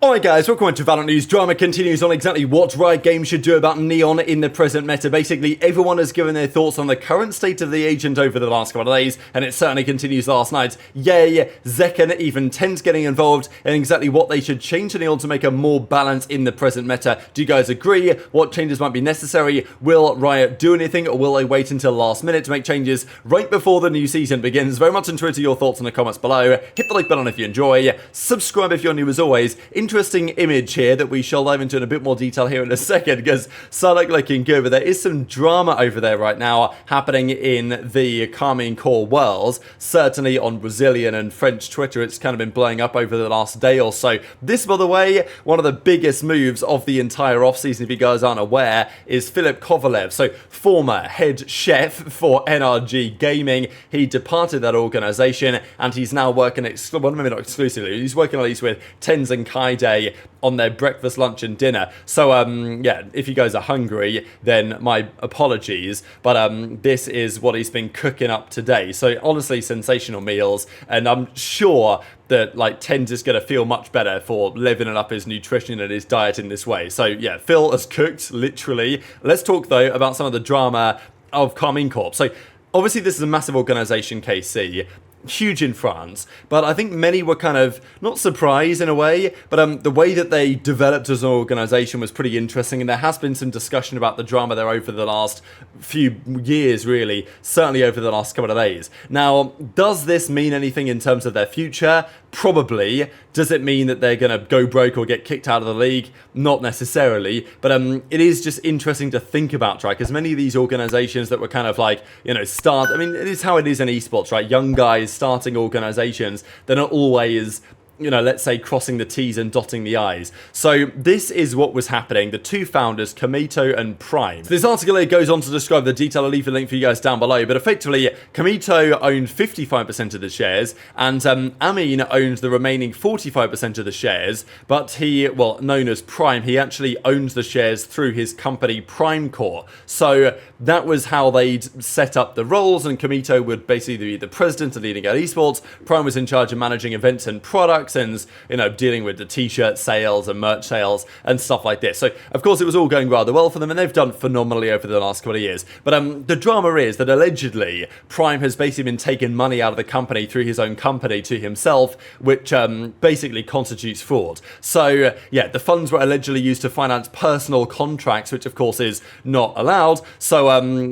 Alright guys, welcome to VALORANT News. Drama continues on exactly what Riot Games should do about Neon in the present meta. Basically, everyone has given their thoughts on the current state of the agent over the last couple of days, and it certainly continues last night. Yay, Zekken, even TenZ getting involved in exactly what they should change to Neon to make a more balance in the present meta. Do you guys agree? What changes might be necessary? Will Riot do anything, or will they wait until last minute to make changes right before the new season begins? Very much into your thoughts in the comments below. Hit the like button if you enjoy. Subscribe if you're new as always. Interesting image here that we shall dive into in a bit more detail here in a second, because Sadak looking good, but there is some drama over there right now happening in the Karmine core worlds. Certainly on Brazilian and French Twitter, it's kind of been blowing up over the last day or so. This, by the way, one of the biggest moves of the entire offseason, if you guys aren't aware, is Philip Kovalev, so former head chef for NRG Gaming. He departed that organization and he's now working, well, maybe not exclusively, he's working at least with TenZ and Kaide on their breakfast, lunch and dinner. So yeah, if you guys are hungry, then my apologies, but this is what he's been cooking up today. So honestly, sensational meals, and I'm sure that like TenZ is going to feel much better for leveling up his nutrition and his diet in this way. So yeah, Phil has cooked, literally. Let's talk though about some of the drama of Karmine Corp. So obviously this is a massive organization, KC, huge in France, but I think many were kind of not surprised in a way, but the way that they developed as an organization was pretty interesting, and there has been some discussion about the drama there over the last few years, really, certainly over the last couple of days. Now, does this mean anything in terms of their future? Probably. Does it mean that they're going to go broke or get kicked out of the league? Not necessarily, but it is just interesting to think about, right? Because many of these organizations that were kind of like, you know, I mean, it is how it is in esports, right? Young guys starting organizations, they're not always, you know, let's say crossing the T's and dotting the I's. So this is what was happening. The two founders, Kamito and Prime. So this article here goes on to describe the detail. I'll leave a link for you guys down below. But effectively, Kamito owned 55% of the shares, and Amin owned the remaining 45% of the shares. But he, well, known as Prime, he actually owns the shares through his company Prime Core. So that was how they'd set up the roles, and Kamito would basically be the president of leading out esports. Prime was in charge of managing events and products, and, you know, dealing with the t-shirt sales and merch sales and stuff like this. So of course it was all going rather well for them, and they've done phenomenally over the last couple of years. But the drama is that allegedly Prime has basically been taking money out of the company through his own company to himself, which basically constitutes fraud. So yeah, the funds were allegedly used to finance personal contracts, which of course is not allowed. So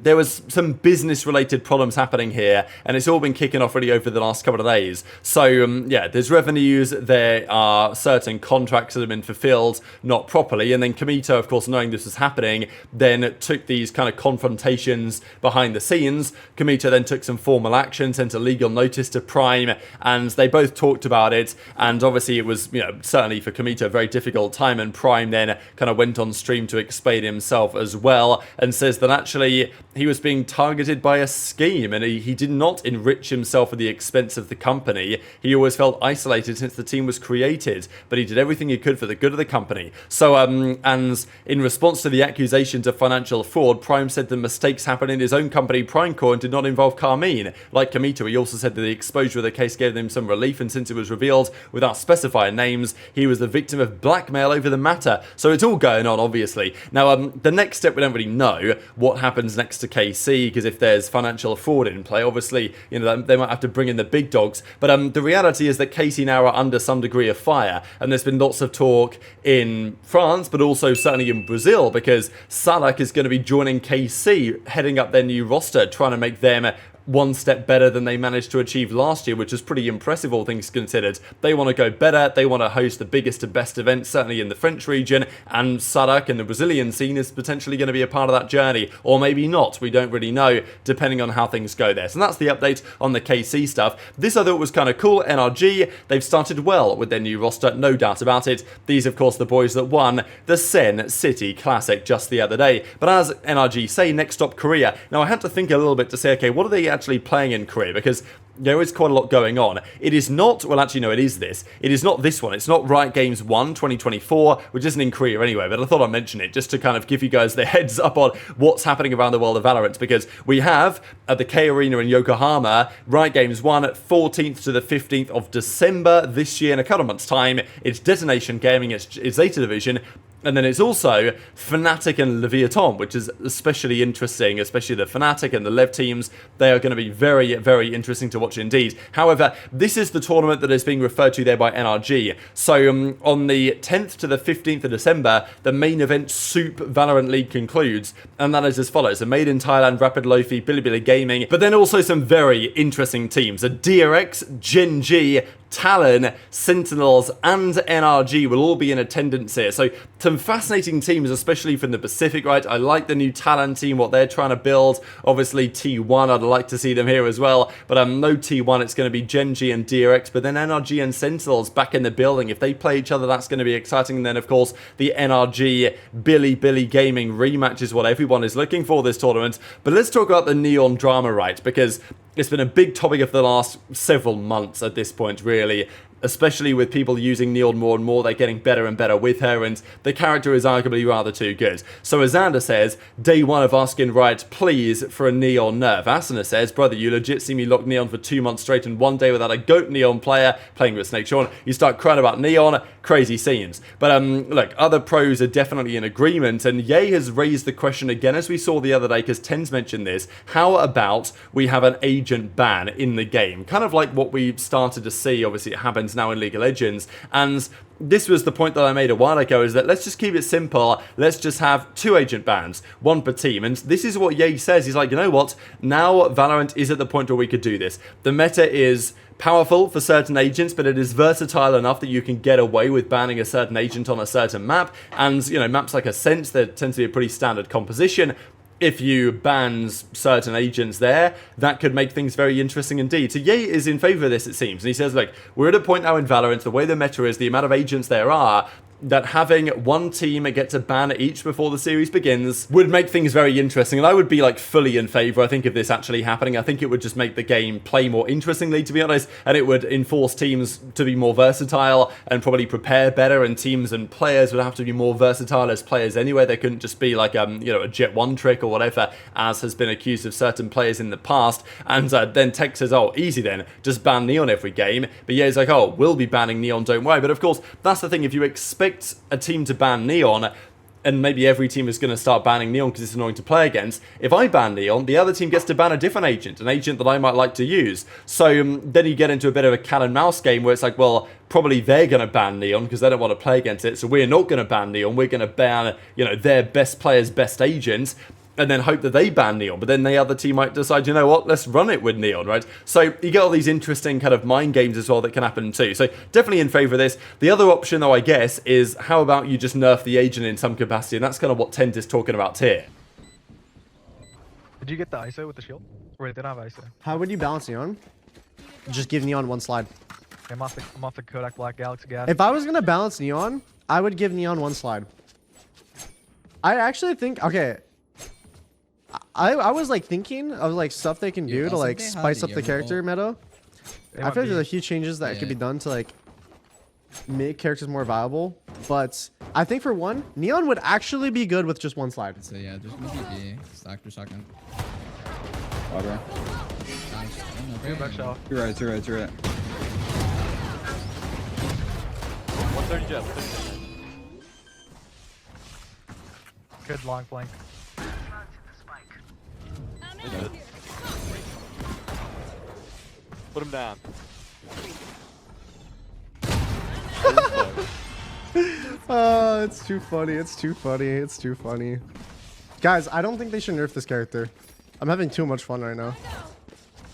there was some business related problems happening here, and it's all been kicking off really over the last couple of days. So yeah, there's revenues, there are certain contracts that have been fulfilled not properly, and then Kamito, of course, knowing this was happening, then took these kind of confrontations behind the scenes. Kamito then took some formal action, sent a legal notice to Prime, and they both talked about it, and obviously it was, you know, certainly for Kamito a very difficult time, and Prime then kind of went on stream to explain himself as well, and says that actually he was being targeted by a scheme, and he did not enrich himself at the expense of the company. He always felt isolated since the team was created, but he did everything he could for the good of the company. So and in response to the accusations of financial fraud, Prime said the mistakes happened in his own company Prime Core and did not involve Karmine. Like Kamito, he also said that the exposure of the case gave them some relief, and since it was revealed without specifying names, he was the victim of blackmail over the matter. So it's all going on, obviously. Now the next step, we don't really know what happens next to KC, because if there's financial fraud in play, obviously, you know, they might have to bring in the big dogs. But the reality is that KC now are under some degree of fire, and there's been lots of talk in France, but also certainly in Brazil, because Sadak is going to be joining KC, heading up their new roster, trying to make them one step better than they managed to achieve last year, which is pretty impressive, all things considered. They want to go better, they want to host the biggest and best events, certainly in the French region, and Sadak and the Brazilian scene is potentially going to be a part of that journey, or maybe not, we don't really know, depending on how things go there. So that's the update on the KC stuff. This I thought was kind of cool. NRG, they've started well with their new roster, no doubt about it. These, of course, the boys that won the Sen City Classic just the other day. But as NRG say, next stop Korea. Now I had to think a little bit to say, okay, what are they actually playing in Korea? Because there is quite a lot going on. It is not, well actually no, it is this. It is not this one. It's not Riot Games 1 2024, which isn't in Korea anyway, but I thought I'd mention it just to kind of give you guys the heads up on what's happening around the world of Valorant, because we have at the K Arena in Yokohama, Riot Games 1 14th to the 15th of December this year. In a couple of months' time, it's Detonation Gaming, it's Zeta Division. And then it's also Fnatic and Leviathan, which is especially interesting, especially the Fnatic and the Lev teams. They are going to be very, very interesting to watch indeed. However, this is the tournament that is being referred to there by NRG. So on the 10th to the 15th of December, the main event Soup Valorant League concludes. And that is as follows. The Made in Thailand, Rapid Lofi, Bilibili Gaming, but then also some very interesting teams. A DRX, Gen.G, Talon, Sentinels, and NRG will all be in attendance here. So some fascinating teams, especially from the Pacific, right? I like the new Talon team, what they're trying to build. Obviously T1, I'd like to see them here as well. But no T1, it's going to be Gen.G and DRX. But then NRG and Sentinels back in the building. If they play each other, that's going to be exciting. And then, of course, the NRG Bilibili Gaming rematch is what everyone is looking for this tournament. But let's talk about the Neon drama, right? Because it's been a big topic of the last several months at this point, really. Especially with people using Neon more and more, they're getting better and better with her, and the character is arguably rather too good. So Azander says, day one of asking Riot, please, for a Neon nerf. Asuna says, brother, you legit see me lock Neon for 2 months straight and one day without a GOAT Neon player playing with Snake Sean. You start crying about Neon, crazy scenes. But look, other pros are definitely in agreement, and Ye has raised the question again, as we saw the other day, because TenZ mentioned this. How about we have an agent ban in the game? Kind of like what we started to see, obviously it happens now in League of Legends, and this was the point that I made a while ago, is that let's just keep it simple. Let's just have 2 agent bans, 1 per team. And this is what Ye says. He's like, you know what? Now Valorant is at the point where we could do this. The meta is powerful for certain agents, but it is versatile enough that you can get away with banning a certain agent on a certain map. And, you know, maps like Ascent, that tends to be a pretty standard composition. If you ban certain agents there, that could make things very interesting indeed. So Ye is in favour of this, it seems. And he says, look, we're at a point now in Valorant, the way the meta is, the amount of agents there are, that having one team get to ban each before the series begins would make things very interesting. And I would be like fully in favour, I think, of this actually happening. I think it would just make the game play more interestingly, to be honest, and it would enforce teams to be more versatile and probably prepare better, and teams and players would have to be more versatile as players anyway. They couldn't just be like, you know, a Jet 1 trick or whatever, as has been accused of certain players in the past. And then Tech says, oh, easy then, just ban Neon every game. But Ye's like, oh, we'll be banning Neon, don't worry. But of course, that's the thing, if you expect a team to ban Neon, and maybe every team is going to start banning Neon because it's annoying to play against. If I ban Neon, the other team gets to ban a different agent, an agent that I might like to use. So then you get into a bit of a cat and mouse game where it's like, well, probably they're going to ban Neon because they don't want to play against it. So we're not going to ban Neon. We're going to ban, you know, their best players' best agents, and then hope that they ban Neon. But then the other team might decide, you know what, let's run it with Neon, right? So you get all these interesting kind of mind games as well that can happen too. So definitely in favour of this. The other option, though, I guess, is how about you just nerf the agent in some capacity? And that's kind of what TenZ is talking about here. Did you get the ISO with the shield? Or wait, they don't have ISO. How would you balance Neon? Just give Neon 1 slide. I'm off the Kodak Black Galaxy gas. If I was going to balance Neon, I would give Neon 1 slide. I actually think, okay, I was like thinking of like stuff they can do to like spice up the character meta. I feel like there's a few changes that could be done to like make characters more viable. But I think for one, Neon would actually be good with just 1 slide. So yeah, there's gonna be stack per second. Water. You're right, you're right, you're right. 130 jet. Good long flank. Put him down. Oh, it's too funny. It's too funny. It's too funny. Guys, I don't think they should nerf this character. I'm having too much fun right now.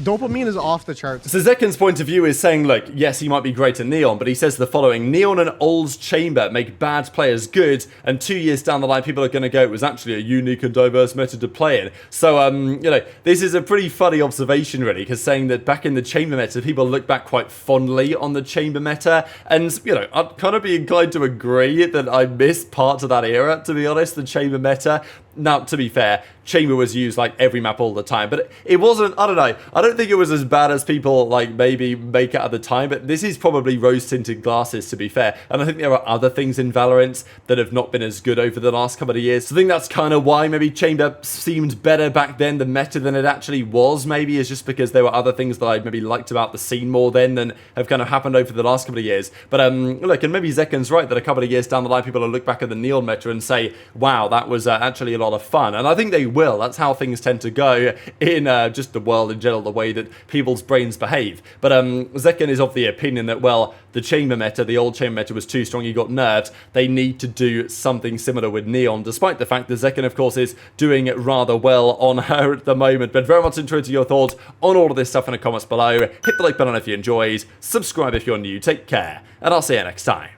Dopamine is off the charts. So Zekken's point of view is saying, look, yes, he might be great at Neon, but he says the following: Neon and Old's Chamber make bad players good, and 2 years down the line, people are going to go, it was actually a unique and diverse meta to play in. So, you know, this is a pretty funny observation, really, because saying that back in the Chamber meta, people look back quite fondly on the Chamber meta, and, you know, I'd kind of be inclined to agree that I missed parts of that era, to be honest, the Chamber meta. Now, to be fair, Chamber was used like every map all the time, but it wasn't, I don't know, I don't think it was as bad as people like maybe make it at the time, but this is probably rose-tinted glasses, to be fair, and I think there are other things in VALORANT that have not been as good over the last couple of years, so I think that's kind of why maybe Chamber seemed better back then, the meta, than it actually was, maybe, is just because there were other things that I maybe liked about the scene more then than have kind of happened over the last couple of years, but look, and maybe Zekken's right that a couple of years down the line, people will look back at the Neon meta and say, wow, that was actually a lot of fun, and I think they will. That's how things tend to go in just the world in general, the way that people's brains behave. But Zekken is of the opinion that, well, the Chamber meta, the old Chamber meta was too strong, he got nerfed. They need to do something similar with Neon, despite the fact that Zekken, of course, is doing rather well on her at the moment. But very much interested to your thoughts on all of this stuff in the comments below. Hit the like button if you enjoyed, subscribe if you're new, take care, and I'll see you next time.